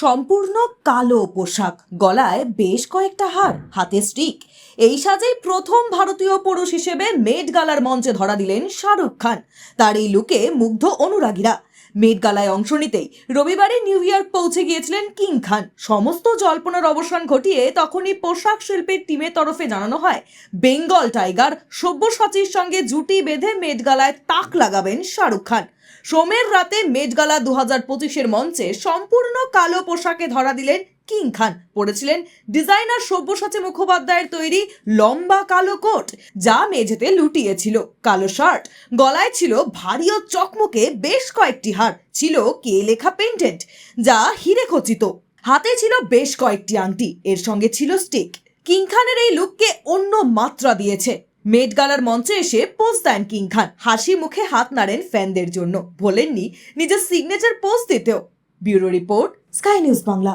সম্পূর্ণ কালো পোশাক, গলায় বেশ কয়েকটা হার, হাতে স্টিক। এই সাজেই প্রথম ভারতীয় পুরুষ হিসেবে মেট গালার মঞ্চে ধরা দিলেন শাহরুখ খান। তার এই লুকে মুগ্ধ অনুরাগীরা। মেট গালায় অংশ নিতেই রবিবারে নিউ ইয়র্ক পৌঁছে গিয়েছিলেন কিং খান। সমস্ত জল্পনার অবসান ঘটিয়ে তখনই পোশাক শিল্পীর টিমের তরফে জানানো হয়, বেঙ্গল টাইগার সব্যসাচীর সঙ্গে জুটি বেঁধে মেট গালায় তাক লাগাবেন শাহরুখ খান। সোমের রাতে মেট গালা 2025-এর মঞ্চে সম্পূর্ণ কালো পোশাকে ধরা দিলেন কিং খান। পরেছিলেন ডিজাইনার সব্যসাচী মুখোপাধ্যায়ের তৈরি লম্বা কালো কোট, যা মেঝেতে লুটিয়েছিল। কালো শার্ট, গলায় ছিল ভারী ও চকমকে বেশ কয়েকটি হার, ছিল কে লেখা পেন্ডেন্ট যা হিরে খচিত। হাতে ছিল বেশ কয়েকটি আংটি, এর সঙ্গে ছিল স্টিক। কিং খানের এই লুককে অন্য মাত্রা দিয়েছে। মেট গালার মঞ্চে এসে পোজ দেন কিং খান, হাসি মুখে হাত নাড়েন ফ্যানদের জন্য, বলেননি নিজের সিগনেচার পোজ দিতেও। Bureau report, sky news Bangla.